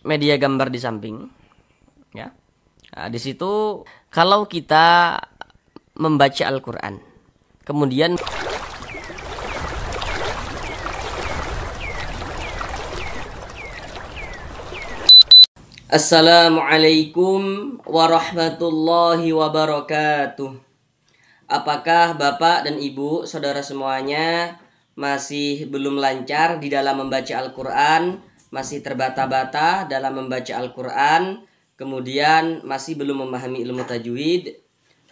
media gambar di samping, ya. Nah, di situ kalau kita membaca Al-Quran, kemudian Assalamualaikum warahmatullahi wabarakatuh. Apakah Bapak dan Ibu, saudara semuanya masih belum lancar di dalam membaca Al-Quran, masih terbata-bata dalam membaca Al-Quran, kemudian masih belum memahami ilmu tajwid?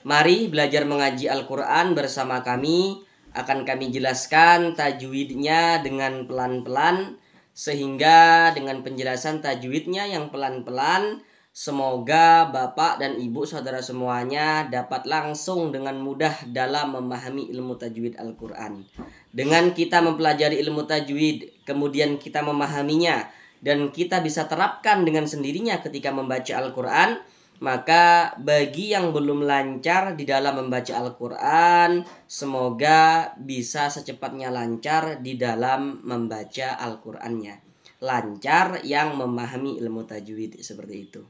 Mari belajar mengaji Al-Quran bersama kami. Akan kami jelaskan tajwidnya dengan pelan-pelan, sehingga dengan penjelasan tajwidnya yang pelan-pelan, semoga Bapak dan Ibu saudara semuanya dapat langsung dengan mudah dalam memahami ilmu tajwid Al-Quran. Dengan kita mempelajari ilmu tajwid, kemudian kita memahaminya, dan kita bisa terapkan dengan sendirinya ketika membaca Al-Quran, maka bagi yang belum lancar di dalam membaca Al-Quran, semoga bisa secepatnya lancar di dalam membaca Al-Qurannya. Lancar yang memahami ilmu tajwid, seperti itu.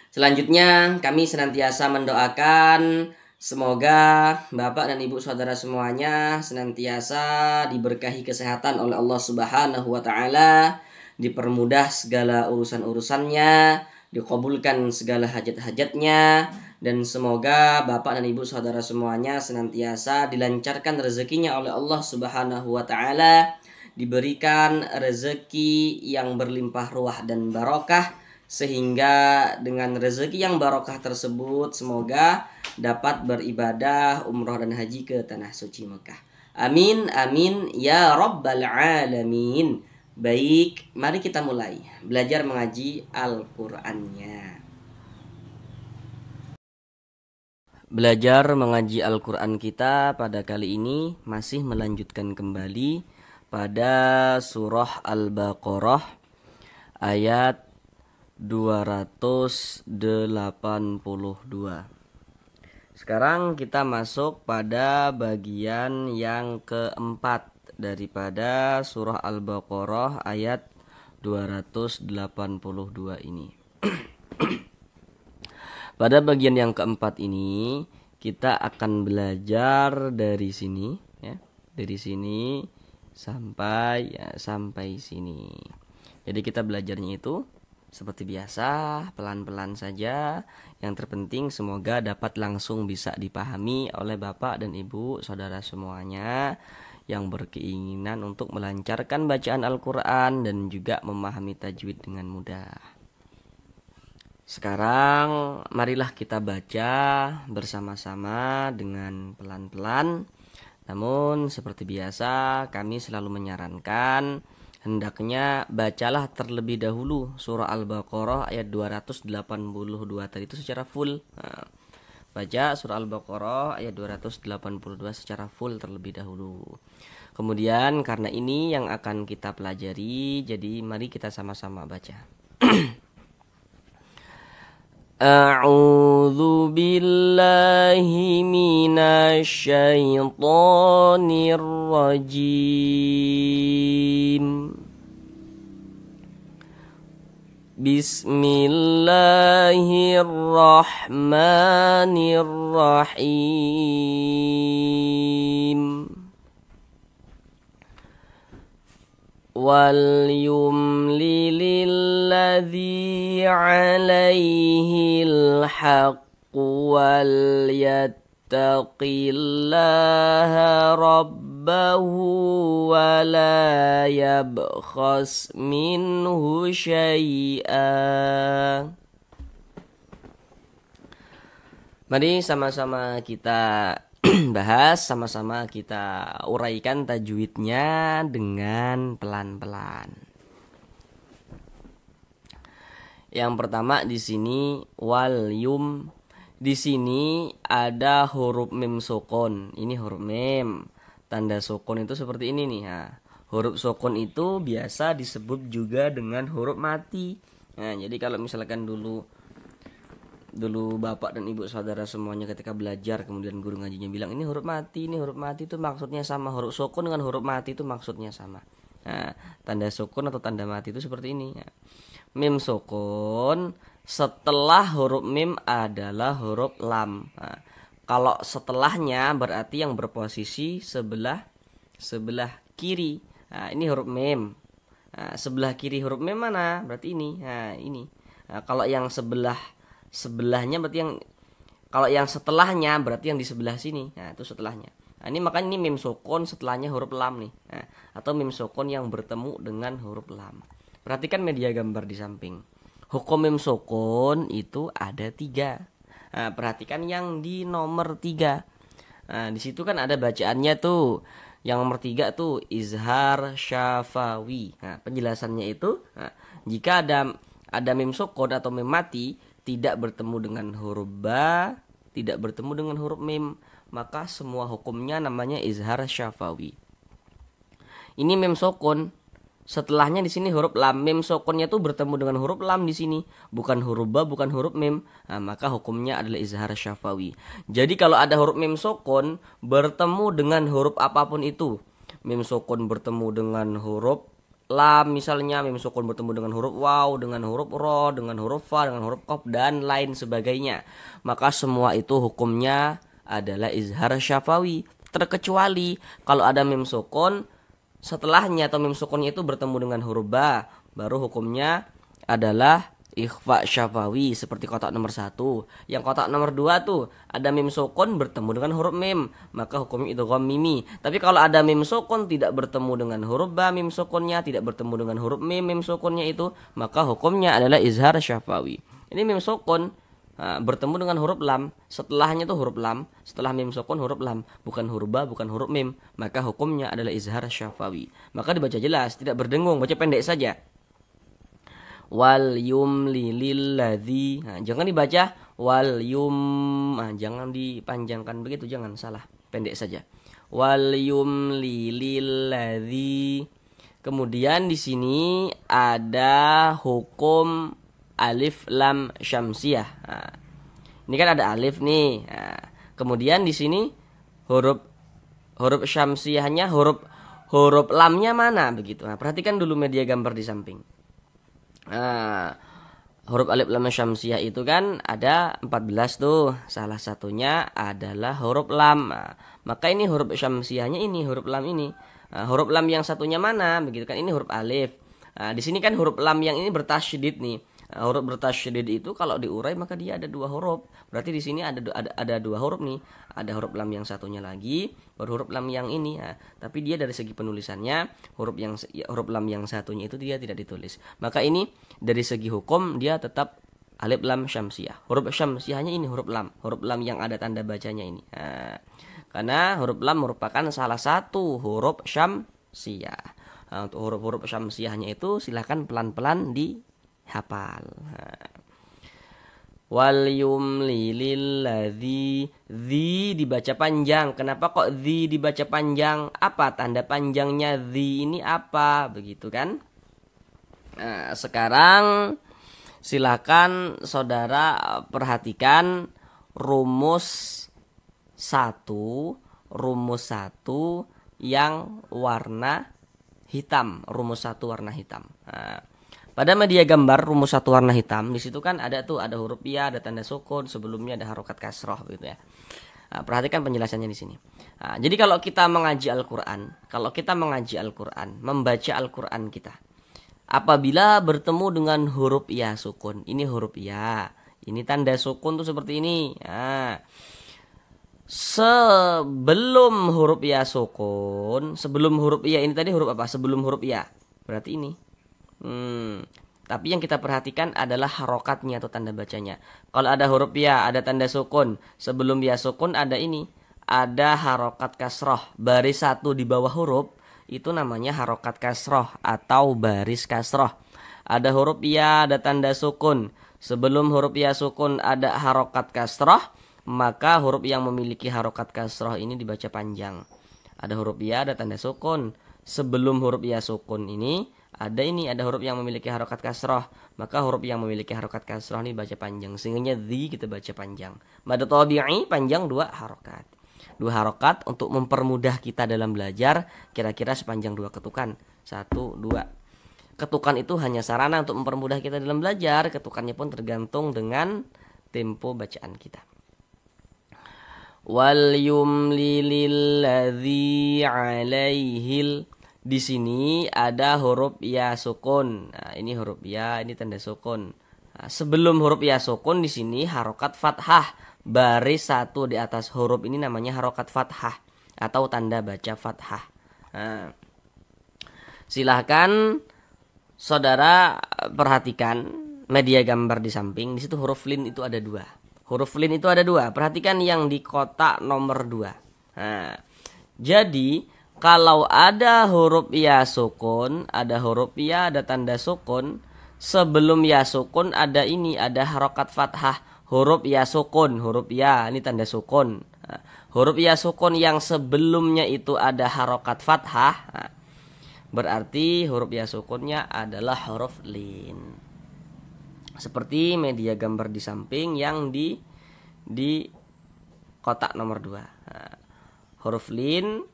Selanjutnya kami senantiasa mendoakan semoga Bapak dan Ibu saudara semuanya senantiasa diberkahi kesehatan oleh Allah Subhanahu wa Ta'ala, dipermudah segala urusan-urusannya, dikabulkan segala hajat-hajatnya, dan semoga Bapak dan Ibu saudara semuanya senantiasa dilancarkan rezekinya oleh Allah Subhanahu wa Ta'ala, diberikan rezeki yang berlimpah ruah dan barokah, sehingga dengan rezeki yang barokah tersebut semoga dapat beribadah umroh dan haji ke tanah suci Mekah. Amin amin ya rabbal alamin. Baik, mari kita mulai belajar mengaji Al-Qur'annya. Belajar mengaji Al-Qur'an kita pada kali ini masih melanjutkan kembali pada surah Al-Baqarah ayat 282. Sekarang kita masuk pada bagian yang keempat daripada surah Al-Baqarah ayat 282 ini. Pada bagian yang keempat ini kita akan belajar dari sini, ya, dari sini sampai sini. Jadi kita belajarnya itu seperti biasa, pelan-pelan saja. Yang terpenting semoga dapat langsung bisa dipahami oleh Bapak dan Ibu saudara semuanya yang berkeinginan untuk melancarkan bacaan Al-Quran dan juga memahami tajwid dengan mudah. Sekarang marilah kita baca bersama-sama dengan pelan-pelan. Namun seperti biasa kami selalu menyarankan hendaknya bacalah terlebih dahulu surah Al-Baqarah ayat 282 tadi itu secara full. Nah, baca surah Al-Baqarah ayat 282 secara full terlebih dahulu. Kemudian karena ini yang akan kita pelajari, jadi mari kita sama-sama baca. A'udzu billahi minasy syaithanir rajim. Bismillahirrahmanirrahim. Wal yumlilil ladzi 'alaihil haqqu wal yattaqillaha rabbahu wa la yabkhas minhu syai'a. Mari sama-sama kita bahas, sama-sama kita uraikan tajwidnya dengan pelan-pelan. Yang pertama di sini wal yum. Di sini ada huruf mim sukun. Ini huruf mim. Tanda sukun itu seperti ini nih. Nah, huruf sukun itu biasa disebut juga dengan huruf mati. Nah, jadi kalau misalkan dulu Bapak dan Ibu saudara semuanya ketika belajar kemudian guru ngajinya bilang ini huruf mati itu maksudnya sama, huruf sukun dengan huruf mati itu maksudnya sama. Nah, tanda sukun atau tanda mati itu seperti ini. Nah, mim sukun setelah huruf mim adalah huruf lam. Nah, kalau setelahnya berarti yang berposisi sebelah kiri. Nah, ini huruf mim. Nah, sebelah kiri huruf mim mana? Berarti ini. Nah, ini. Nah, kalau yang sebelahnya berarti kalau yang setelahnya berarti yang di sebelah sini. Nah, itu setelahnya. Nah, ini makanya ini mim sukun setelahnya huruf lam nih. Nah, atau mim sukun yang bertemu dengan huruf lam. Perhatikan media gambar di samping. Hukum mim sukun itu ada 3. Nah, perhatikan yang di nomor 3. Nah, di situ kan ada bacaannya tuh. Yang nomor 3 tuh izhar syafawi. Nah, penjelasannya itu, jika ada mim sukun atau mim mati tidak bertemu dengan huruf ba, tidak bertemu dengan huruf mim, maka semua hukumnya namanya izhar syafawi. Ini mim sukun. Setelahnya di sini huruf lam, mim sukunnya tuh bertemu dengan huruf lam di sini, bukan huruf ba, bukan huruf mim. Nah, maka hukumnya adalah izhar syafawi. Jadi kalau ada huruf mim sukun bertemu dengan huruf apapun itu, mim sukun bertemu dengan huruf lam misalnya, mim sukun bertemu dengan huruf waw, dengan huruf ro, dengan huruf fa, dengan huruf qaf dan lain sebagainya, maka semua itu hukumnya adalah izhar syafawi. Terkecuali kalau ada mim sukun setelahnya atau mim sukunnya itu bertemu dengan huruf ba, baru hukumnya adalah ikhfa syafawi seperti kotak nomor 1. Yang kotak nomor 2 tuh ada mim sukun bertemu dengan huruf mim, maka hukumnya idgham mimi. Tapi kalau ada mim sukun tidak bertemu dengan huruf ba, mim sukunnya tidak bertemu dengan huruf mim, mim sukunnya itu, maka hukumnya adalah izhar syafawi. Ini mim sukun bertemu dengan huruf lam, setelahnya tuh huruf lam, setelah mim sukun huruf lam, bukan huruf ba, bukan huruf mim, maka hukumnya adalah izhar syafawi. Maka dibaca jelas, tidak berdengung, baca pendek saja. Wal yumli lilladzi. Jangan dibaca wal yum, jangan dipanjangkan begitu, jangan, salah, pendek saja. Wal yumli lilladzi. Kemudian di sini ada hukum alif lam syamsiyah. Nah, ini kan ada alif nih. Nah, kemudian di sini huruf syamsiyahnya, huruf lamnya mana begitu. Nah, perhatikan dulu media gambar di samping. Nah, huruf alif lam syamsiyah itu kan ada 14 tuh. Salah satunya adalah huruf lam. Nah, maka ini huruf syamsiyahnya ini, huruf lam ini. Nah, huruf lam yang satunya mana begitu kan, ini huruf alif. Nah, di sini kan huruf lam yang ini bertasydid nih. Huruf bertasydid itu kalau diurai maka dia ada 2 huruf. Berarti di sini ada 2 huruf nih. Ada huruf lam yang satunya lagi, baru huruf lam yang ini. Nah, tapi dia dari segi penulisannya huruf lam yang satunya itu dia tidak ditulis. Maka ini dari segi hukum dia tetap alif lam syamsiyah. Huruf syamsiyahnya ini huruf lam yang ada tanda bacanya ini. Nah, karena huruf lam merupakan salah satu huruf syamsiyah. Nah, untuk huruf syamsiyahnya itu silahkan pelan-pelan dihafal. Wal yumli lilladzi, zi dibaca panjang. Kenapa kok zi dibaca panjang? Apa tanda panjangnya zi ini apa? Begitu kan? Nah, sekarang silakan saudara perhatikan rumus 1 yang warna hitam. Rumus 1 warna hitam. Nah, pada media gambar rumus 1 warna hitam, di situ kan ada huruf ya, ada tanda sukun, sebelumnya ada harokat kasroh gitu ya. Nah, perhatikan penjelasannya di sini. Nah, jadi kalau kita mengaji Al-Qur'an, membaca Al-Qur'an kita, apabila bertemu dengan huruf ya sukun, ini huruf ya, ini tanda sukun tuh seperti ini. Nah, sebelum huruf ya sukun, sebelum huruf ya ini tadi huruf apa? Sebelum huruf ya, berarti ini. Tapi yang kita perhatikan adalah harokatnya atau tanda bacanya. Kalau ada huruf ya, ada tanda sukun. Sebelum ya sukun ada ini, ada harokat kasroh. Baris 1 di bawah huruf itu namanya harokat kasroh atau baris kasroh. Ada huruf ya, ada tanda sukun. Sebelum huruf ya sukun ada harokat kasroh, maka huruf yang memiliki harokat kasroh ini dibaca panjang. Ada huruf ya, ada tanda sukun. Sebelum huruf ya sukun ini ada huruf yang memiliki harokat kasroh, maka huruf yang memiliki harokat kasroh ini baca panjang. Sehingga dzi kita baca panjang. Mad tabi'i panjang 2 harokat. 2 harokat untuk mempermudah kita dalam belajar, kira-kira sepanjang 2 ketukan. 1, 2. ketukan itu hanya sarana untuk mempermudah kita dalam belajar. Ketukannya pun tergantung dengan tempo bacaan kita. Wal yumlilil ladzi alaihil. Di sini ada huruf ya sukun. Nah, ini huruf ya, ini tanda sukun. Nah, sebelum huruf ya sukun di sini harokat fathah. Baris satu di atas huruf ini namanya harokat fathah atau tanda baca fathah. Nah, silahkan saudara perhatikan media gambar di samping. Di situ huruf lin itu ada 2. Huruf lin itu ada 2. Perhatikan yang di kotak nomor 2. Nah, jadi kalau ada huruf ya sukun, ada huruf ya, ada tanda sukun. Sebelum ya sukun ada ini, ada harokat fathah. Huruf ya sukun, huruf ya, ini tanda sukun. Nah, huruf ya sukun yang sebelumnya itu ada harokat fathah. Nah, berarti huruf ya sukunnya adalah huruf lin. Seperti media gambar di samping yang di kotak nomor 2. Nah, huruf lin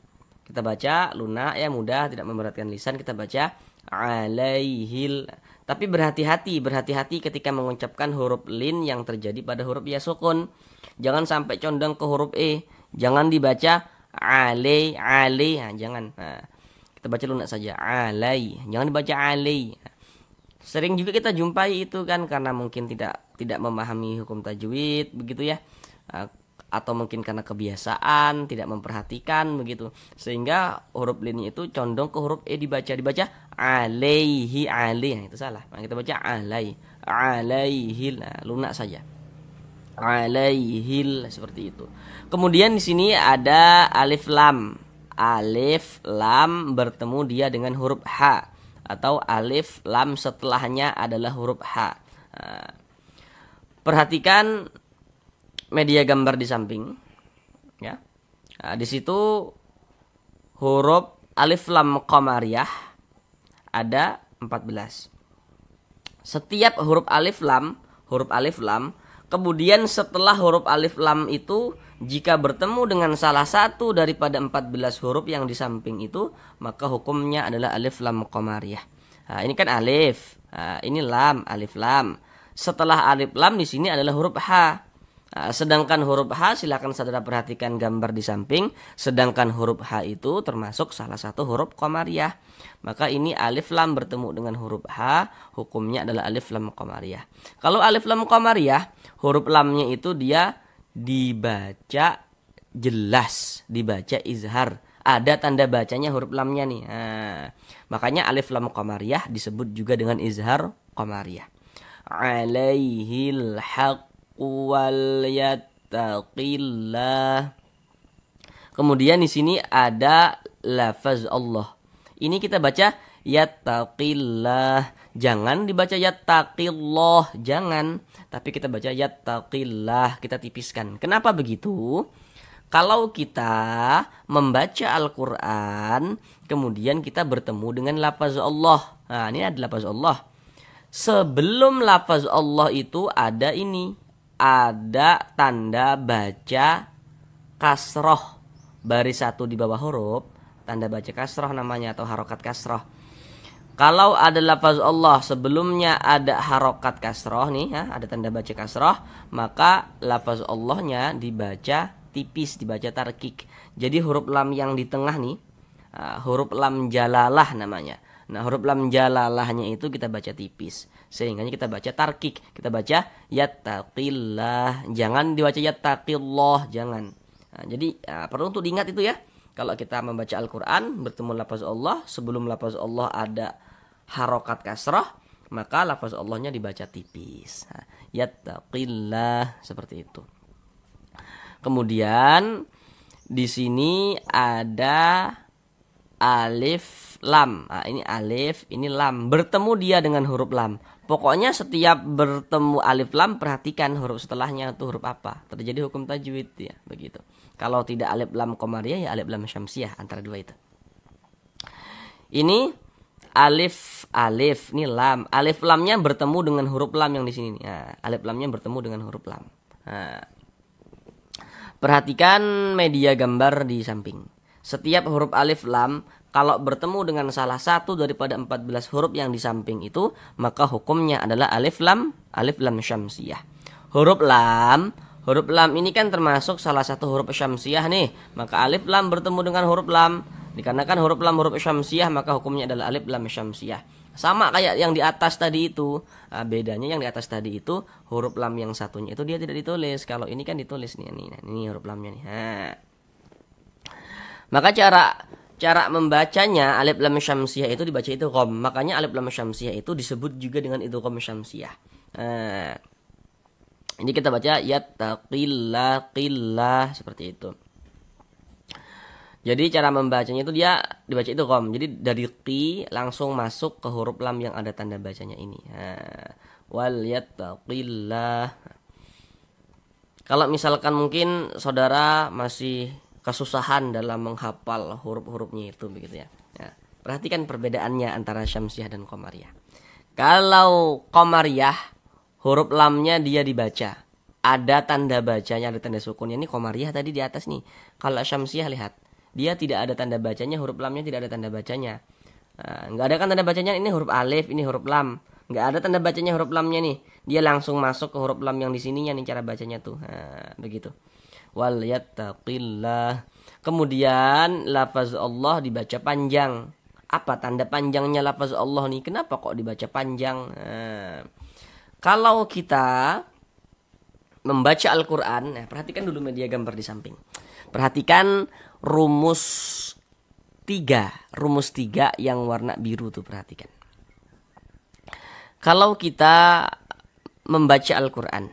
kita baca lunak ya, mudah, tidak memberatkan lisan. Kita baca alaihil. Tapi berhati-hati ketika mengucapkan huruf lin yang terjadi pada huruf ya sukun. Jangan sampai condong ke huruf e. Jangan dibaca alai. Nah, jangan. Nah, kita baca lunak saja alai. Jangan dibaca alai. Sering juga kita jumpai itu kan, karena mungkin tidak memahami hukum tajwid begitu ya. Atau mungkin karena kebiasaan tidak memperhatikan begitu, sehingga huruf linnya itu condong ke huruf e, dibaca alaihi alai. Nah, itu salah. Nah, kita baca alaihil. Nah, lunak saja alaihil, seperti itu. Kemudian di sini ada alif lam bertemu dia dengan huruf h, atau alif lam setelahnya adalah huruf h. Nah, perhatikan media gambar di samping ya. Nah, di situ huruf alif lam qamariyah ada 14. Setiap huruf alif lam, kemudian setelah huruf alif lam itu jika bertemu dengan salah satu daripada 14 huruf yang di samping itu, maka hukumnya adalah alif lam qamariyah. Nah, ini kan alif. Nah, ini lam, alif lam. Setelah alif lam di sini adalah huruf h. Nah, sedangkan huruf H, silakan saudara perhatikan gambar di samping. Sedangkan huruf H itu termasuk salah satu huruf qamariyah. Maka ini alif lam bertemu dengan huruf H, hukumnya adalah alif lam qamariyah. Kalau alif lam qamariyah, huruf lamnya itu dia dibaca jelas, dibaca izhar. Ada tanda bacanya huruf lamnya nih. Nah, makanya alif lam qamariyah disebut juga dengan izhar qamariyah. Alaihil haq wal yattaqillah. Kemudian di sini ada lafaz Allah. Ini kita baca yattaqillah. Jangan dibaca yattaqillah, jangan. Tapi kita baca yattaqillah, kita tipiskan. Kenapa begitu? Kalau kita membaca Al-Qur'an, kemudian kita bertemu dengan lafaz Allah. Nah, ini ada lafaz Allah. Sebelum lafaz Allah itu ada ini, ada tanda baca kasroh, baris satu di bawah huruf, tanda baca kasroh namanya, atau harokat kasroh. Kalau ada lafaz Allah sebelumnya ada harokat kasroh nih ya, ada tanda baca kasroh, maka lafaz Allahnya dibaca tipis, dibaca tarkik. Jadi huruf lam yang di tengah nih, huruf lam jalalah namanya. Nah, huruf lam jalalahnya itu kita baca tipis, sehingga kita baca tarkik. Kita baca yattaqillah, jangan dibaca yattaqillah, jangan. Nah, jadi perlu untuk diingat itu ya. Kalau kita membaca Al-Quran bertemu lafaz Allah, sebelum lafaz Allah ada harokat kasrah, maka lafaz Allahnya dibaca tipis. Nah, yattaqillah, seperti itu. Kemudian di sini ada alif lam. Nah, ini alif, ini lam. Bertemu dia dengan huruf lam. Pokoknya setiap bertemu alif lam, perhatikan huruf setelahnya itu huruf apa. Terjadi hukum tajwid ya, begitu. Kalau tidak alif lam qamariyah ya alif lam syamsiyah, antara dua itu. Ini alif, ini lam. Alif lamnya bertemu dengan huruf lam yang di sini. Nah, alif lamnya bertemu dengan huruf lam. Nah, perhatikan media gambar di samping. Setiap huruf alif lam kalau bertemu dengan salah satu daripada 14 huruf yang di samping itu, maka hukumnya adalah alif lam syamsiyah. Huruf lam ini kan termasuk salah satu huruf syamsiyah nih. Maka alif lam bertemu dengan huruf lam. Dikarenakan huruf lam huruf syamsiyah, maka hukumnya adalah alif lam syamsiyah. Sama kayak yang di atas tadi itu. Nah, bedanya yang di atas tadi itu huruf lam yang satunya itu dia tidak ditulis. Kalau ini kan ditulis nih. Ini huruf lamnya nih. Nah. Maka cara membacanya alif lam syamsiyah itu dibaca idgham. Makanya alif lam syamsiyah itu disebut juga dengan idgham syamsiyah. Nah, ini kita baca yattaqillah qillah seperti itu. Jadi cara membacanya itu dia dibaca idgham. Jadi dari qi langsung masuk ke huruf lam yang ada tanda bacanya ini. Nah, wal yattaqillah. Kalau misalkan mungkin saudara masih kesusahan dalam menghafal huruf-hurufnya itu begitu ya. Nah, perhatikan perbedaannya antara syamsiyah dan qamariyah. Kalau qamariyah huruf lamnya dia dibaca, ada tanda bacanya, ada tanda sukunnya. Ini qamariyah tadi di atas nih. Kalau syamsiyah lihat, dia tidak ada tanda bacanya, huruf lamnya tidak ada tanda bacanya. Nah, nggak ada kan tanda bacanya, ini huruf alif, ini huruf lam. Nggak ada tanda bacanya huruf lamnya nih. Dia langsung masuk ke huruf lam yang di sininya nih cara bacanya tuh. Nah, begitu. Wal yattaqillah. Kemudian lafaz Allah dibaca panjang. Apa tanda panjangnya lafaz Allah nih? Kenapa kok dibaca panjang? Nah, kalau kita membaca Al-Quran, nah perhatikan dulu media gambar di samping. Perhatikan rumus 3 yang warna biru tuh, perhatikan. Kalau kita membaca Al-Quran,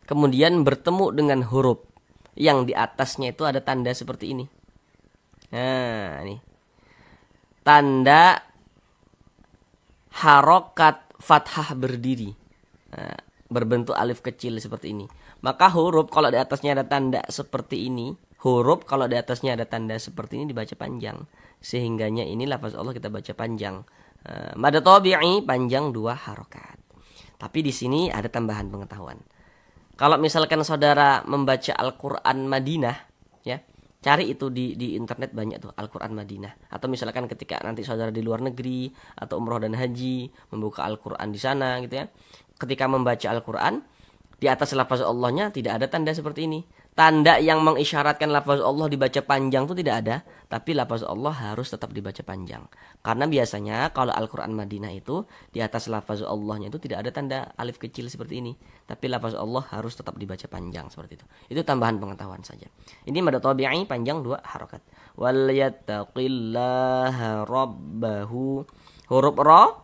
kemudian bertemu dengan huruf yang di atasnya itu ada tanda seperti ini. Nah, ini tanda harokat fathah berdiri. Nah, berbentuk alif kecil seperti ini. Maka huruf kalau di atasnya ada tanda seperti ini, dibaca panjang. Sehingganya ini lafaz Allah kita baca panjang. Mad tabi'i panjang 2 harokat. Tapi di sini ada tambahan pengetahuan. Kalau misalkan saudara membaca Al-Quran Madinah, ya, cari itu di internet banyak tuh Al-Quran Madinah. Atau misalkan ketika nanti saudara di luar negeri atau umroh dan haji membuka Al-Quran di sana gitu ya. Ketika membaca Al-Quran, di atas lafaz Allahnya tidak ada tanda seperti ini. Tanda yang mengisyaratkan lafaz Allah dibaca panjang itu tidak ada, tapi lafaz Allah harus tetap dibaca panjang. Karena biasanya kalau Al-Quran Madinah itu di atas lafaz Allahnya itu tidak ada tanda alif kecil seperti ini, tapi lafaz Allah harus tetap dibaca panjang seperti itu. Itu tambahan pengetahuan saja. Ini mad tabi'i panjang 2 harokat. Wal yattaqillaha rabbahu. Huruf ra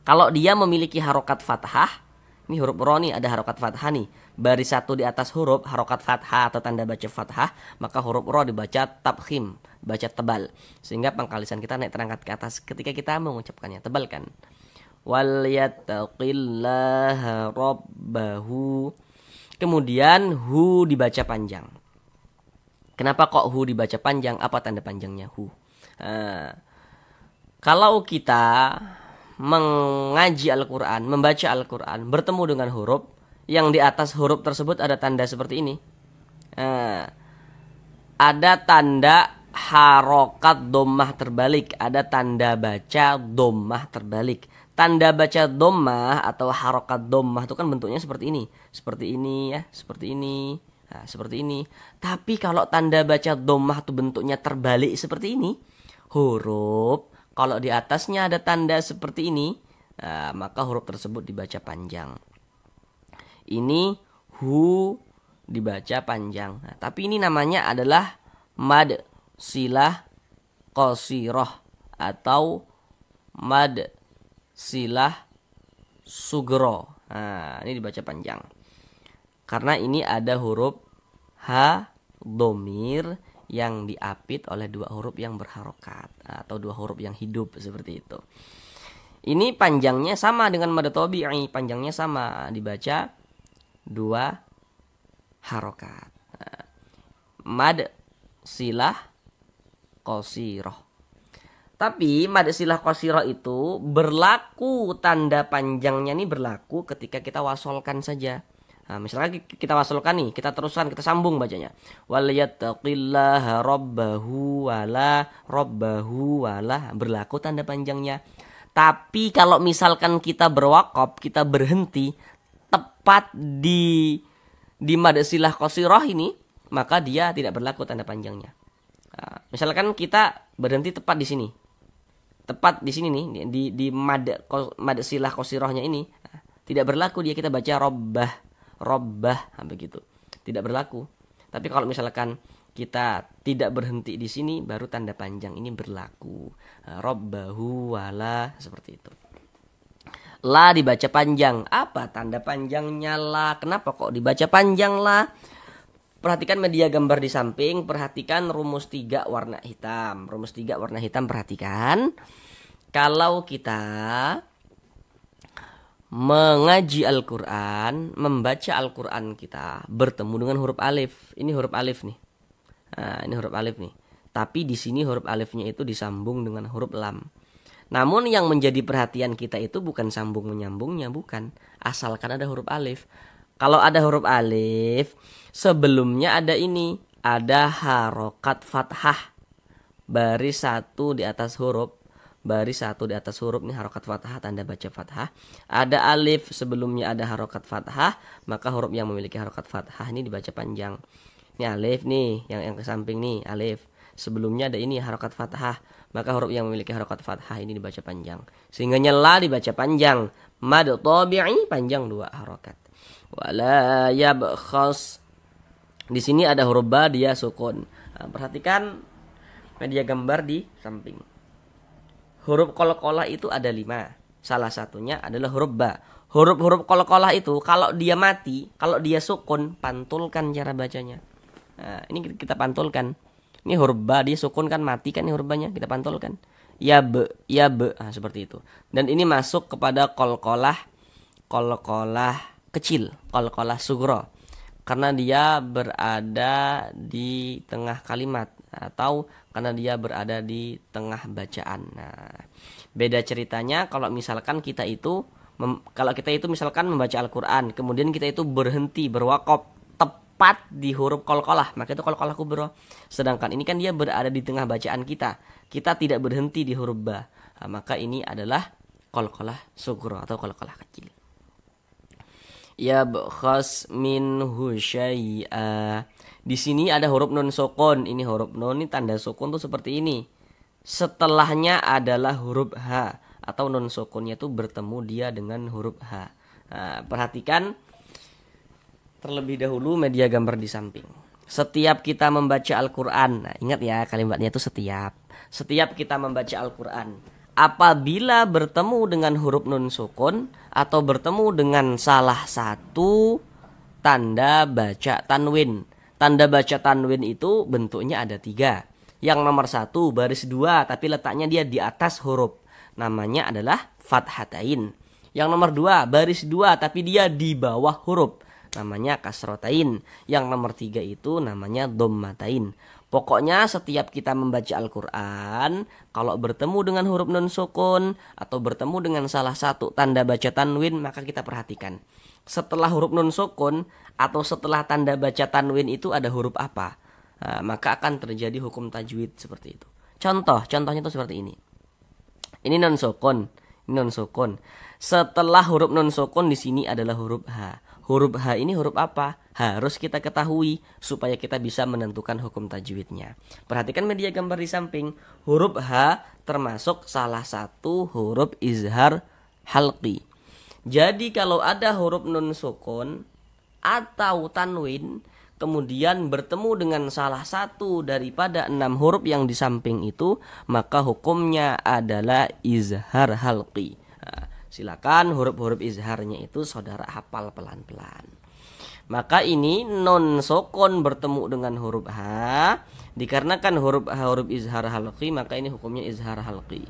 kalau dia memiliki harokat fathah, ini huruf ra nih ada harokat fathah nih. Baris 1 di atas huruf harokat fathah atau tanda baca fathah, maka huruf ra dibaca tabkhim, baca tebal, sehingga pangkalisan kita naik terangkat ke atas ketika kita mengucapkannya, tebal kan. Wal yattaqillaha rabbahu. Kemudian hu dibaca panjang. Kenapa kok hu dibaca panjang? Apa tanda panjangnya hu? Kalau kita mengaji Al-Quran, membaca Al-Quran, bertemu dengan huruf yang di atas huruf tersebut ada tanda seperti ini. Ada tanda harokat dhammah terbalik, ada tanda baca dhammah terbalik. Tanda baca dhammah atau harokat dhammah itu kan bentuknya seperti ini ya, seperti ini. Nah, seperti ini. Tapi kalau tanda baca dhammah itu bentuknya terbalik seperti ini, huruf kalau di atasnya ada tanda seperti ini, nah, maka huruf tersebut dibaca panjang. Ini hu dibaca panjang. Nah, tapi ini namanya adalah mad silah qasirah atau mad silah sugro. Nah, ini dibaca panjang. Karena ini ada huruf ha dhamir yang diapit oleh 2 huruf yang berharokat atau 2 huruf yang hidup seperti itu. Ini panjangnya sama dengan mad tabi'i, panjangnya sama, dibaca 2 harokat. Mad silah qasirah. Tapi mad silah qasirah itu berlaku, tanda panjangnya ini berlaku ketika kita wasolkan saja. Nah, misalnya kita wasulkan nih, kita teruskan, kita sambung bacanya. Wal yattaqillaha rabbahu wala berlaku tanda panjangnya. Tapi kalau misalkan kita berwakaf, kita berhenti tepat di mad silah qasirah ini, maka dia tidak berlaku tanda panjangnya. Nah, misalkan kita berhenti tepat di sini. Tepat di sini nih, di mad silah qasirahnya ini, nah, tidak berlaku dia, kita baca robbah begitu, tidak berlaku. Tapi kalau misalkan kita tidak berhenti di sini, baru tanda panjang ini berlaku. Robbahu wala, seperti itu. La dibaca panjang. Apa tanda panjangnya la? Kenapa kok dibaca panjang la? Perhatikan media gambar di samping, perhatikan rumus 3 warna hitam. Rumus 3 warna hitam, perhatikan. Kalau kita mengaji Al-Quran, membaca Al-Quran kita bertemu dengan huruf alif. Ini huruf alif nih. Nah, ini huruf alif nih. Tapi di sini huruf alifnya itu disambung dengan huruf lam. Namun yang menjadi perhatian kita itu bukan sambung menyambungnya, bukan. Asalkan ada huruf alif. Kalau ada huruf alif, sebelumnya ada ini, ada harokat fathah. Baris satu di atas huruf. Baris satu di atas huruf nih, harokat fathah, tanda baca fathah. Ada alif, sebelumnya ada harokat fathah, maka huruf yang memiliki harokat fathah ini dibaca panjang. Ini alif nih, yang ke samping nih, alif. Sebelumnya ada ini harokat fathah, maka huruf yang memiliki harokat fathah ini dibaca panjang. Sehingga la dibaca panjang. Mad tabi'i panjang 2 harokat. Wala yabkhas. Di sini ada huruf ba, dia sukun. Nah, perhatikan media gambar di samping. Huruf qalqalah itu ada 5. Salah satunya adalah huruf ba. Huruf-huruf qalqalah itu kalau dia mati, kalau dia sukun, pantulkan cara bacanya. Nah, ini kita pantulkan. Ini huruf ba, dia sukun kan, mati kan, ini huruf ba-nya kita pantulkan. Ya be. Nah, seperti itu. Dan ini masuk kepada qalqalah kecil, qalqalah sughra. Karena dia berada di tengah kalimat, atau karena dia berada di tengah bacaan. Nah, beda ceritanya kalau misalkan kita itu misalkan membaca Al-Quran, kemudian kita itu berhenti, berwakaf tepat di huruf qalqalah, maka itu qalqalah kubra. Sedangkan ini kan dia berada di tengah bacaan kita tidak berhenti di huruf ba. Nah, maka ini adalah qalqalah sughra atau qalqalah kecil. Yabkhas minhu syai'a. Di sini ada huruf nun sukun. Ini huruf nun, ini tanda sukun tuh seperti ini. Setelahnya adalah huruf H, atau nun sukunnya tuh bertemu dia dengan huruf H. Nah, perhatikan terlebih dahulu media gambar di samping. Setiap kita membaca Al-Quran, nah ingat ya kalimatnya itu setiap kita membaca Al-Quran, apabila bertemu dengan huruf nun sukun atau bertemu dengan salah satu tanda baca tanwin. Tanda baca tanwin itu bentuknya ada 3. Yang nomor 1 baris 2 tapi letaknya dia di atas huruf, namanya adalah fathatain. Yang nomor 2 baris 2 tapi dia di bawah huruf, namanya kasrotain. Yang nomor 3 itu namanya dhammatain. Pokoknya setiap kita membaca Al-Quran, kalau bertemu dengan huruf nun sukun atau bertemu dengan salah satu tanda baca tanwin, maka kita perhatikan setelah huruf nun sukun atau setelah tanda baca tanwin itu ada huruf apa. Nah, maka akan terjadi hukum tajwid seperti itu. Contohnya itu seperti ini. Ini nun sukun. Setelah huruf nun sukun di sini adalah huruf H. Huruf H ini huruf apa? Harus kita ketahui supaya kita bisa menentukan hukum tajwidnya. Perhatikan media gambar di samping. Huruf H termasuk salah satu huruf izhar halqi. Jadi kalau ada huruf nun sukun atau tanwin kemudian bertemu dengan salah satu daripada 6 huruf yang di samping itu, maka hukumnya adalah izhar halqi. Nah, silakan huruf-huruf izharnya itu saudara hafal pelan-pelan. Maka ini nun sukun bertemu dengan huruf H, dikarenakan huruf H huruf izhar halqi, maka ini hukumnya izhar halqi.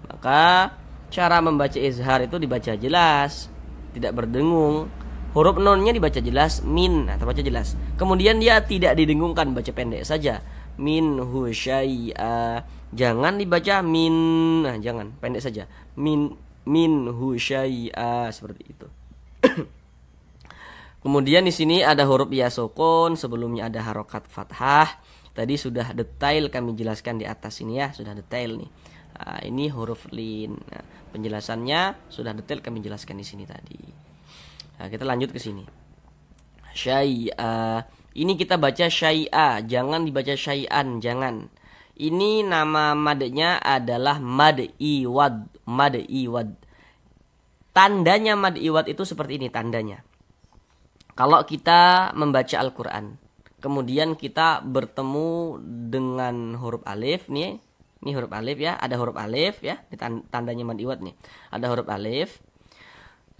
Maka cara membaca izhar itu dibaca jelas, tidak berdengung. Huruf nunnya dibaca jelas, min, atau baca jelas. Kemudian dia tidak didengungkan, baca pendek saja. Minhu syai'a. Jangan dibaca min, nah jangan, pendek saja. Minhu syai'a, seperti itu. Kemudian di sini ada huruf ya sukun, sebelumnya ada harokat fathah. Tadi sudah detail kami jelaskan di atas ini ya, sudah detail nih. Nah, ini huruf lin. Nah, penjelasannya sudah detail kami jelaskan di sini tadi. Nah, kita lanjut ke sini. Syai'a. Ini kita baca syai'a, jangan dibaca syai'an, jangan. Ini nama madnya adalah mad iwad, mad iwad. Tandanya mad iwad itu seperti ini tandanya. Kalau kita membaca Al-Quran, kemudian kita bertemu dengan huruf alif nih, ini huruf alif ya, ada huruf alif ya, tandanya mad iwad nih, ada huruf alif.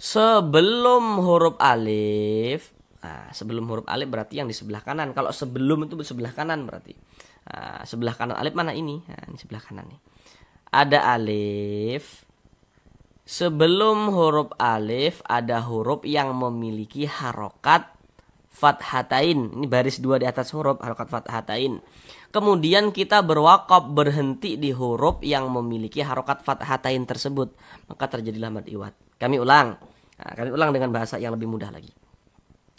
Sebelum huruf alif, nah, sebelum huruf alif berarti yang di sebelah kanan. Kalau sebelum itu di sebelah kanan berarti. Nah, sebelah kanan alif mana ini? Nah, ini sebelah kanan nih. Ada alif. Sebelum huruf alif ada huruf yang memiliki harokat fathatain. Ini baris 2 di atas huruf harokat fathatain. Kemudian kita berwakaf berhenti di huruf yang memiliki harokat fathatain tersebut, maka terjadilah mad iwad. Kami ulang. Nah, kami ulang dengan bahasa yang lebih mudah lagi.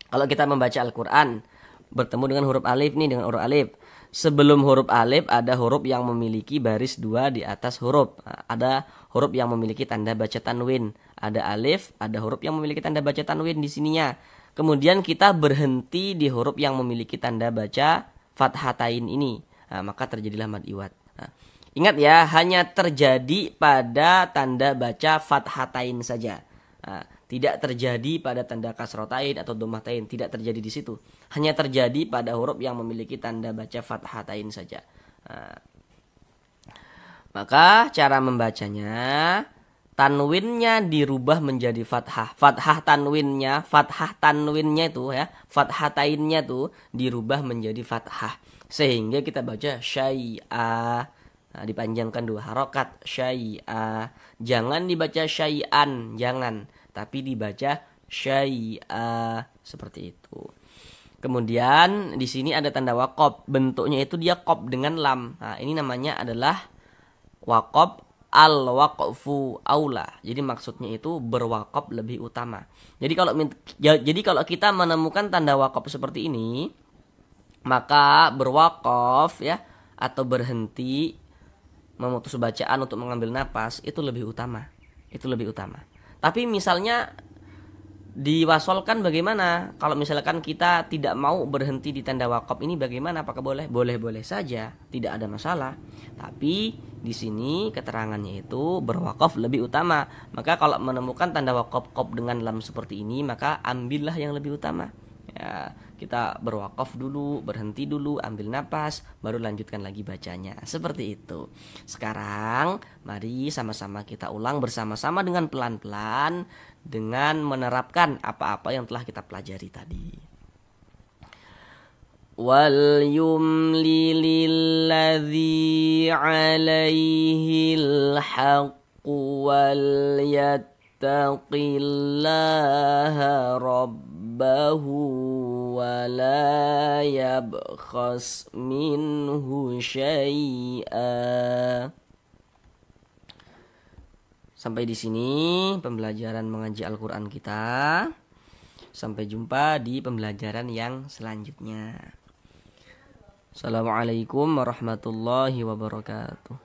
Kalau kita membaca Al-Quran bertemu dengan huruf alif nih, dengan huruf alif. Sebelum huruf alif ada huruf yang memiliki baris 2 di atas huruf. Nah, ada huruf yang memiliki tanda baca tanwin. Ada alif, ada huruf yang memiliki tanda baca tanwin di sininya. Kemudian kita berhenti di huruf yang memiliki tanda baca fathatain ini. Nah, maka terjadilah mad iwad. Nah, ingat ya, hanya terjadi pada tanda baca fathatain saja. Nah, tidak terjadi pada tanda kasrotain atau domatain, tidak terjadi di situ. Hanya terjadi pada huruf yang memiliki tanda baca fathatain saja. Nah, maka cara membacanya, tanwinnya dirubah menjadi fathah. Fathah tanwinnya itu ya, fathatainnya tuh dirubah menjadi fathah. Sehingga kita baca syai'a. Nah, dipanjangkan 2 harokat, syai'a. Jangan dibaca syai'an, jangan. Tapi dibaca syai'a, seperti itu. Kemudian di sini ada tanda waqaf, bentuknya itu dia qaf dengan lam. Nah, ini namanya adalah waqaf al-waqfu aula. Jadi maksudnya itu berwaqaf lebih utama. Jadi kalau kita menemukan tanda waqaf seperti ini, maka berwaqaf ya atau berhenti memutus bacaan untuk mengambil napas itu lebih utama. Itu lebih utama. Tapi misalnya diwasolkan bagaimana? Kalau misalkan kita tidak mau berhenti di tanda waqaf ini bagaimana? Apakah boleh? Boleh-boleh saja, tidak ada masalah. Tapi di sini keterangannya itu berwaqaf lebih utama. Maka kalau menemukan tanda waqaf dengan lam seperti ini, maka ambillah yang lebih utama. Ya, kita berwaqaf dulu, berhenti dulu, ambil napas, baru lanjutkan lagi bacanya. Seperti itu. Sekarang mari sama-sama kita ulang bersama-sama dengan pelan-pelan, dengan menerapkan apa-apa yang telah kita pelajari tadi. Wal yumlililladzi 'alaihil haqqu wal yattaqillaha rabbahu wa la yabkhas minhu syai'a. Sampai di sini pembelajaran mengaji Al-Quran kita. Sampai jumpa di pembelajaran yang selanjutnya. Assalamualaikum warahmatullahi wabarakatuh.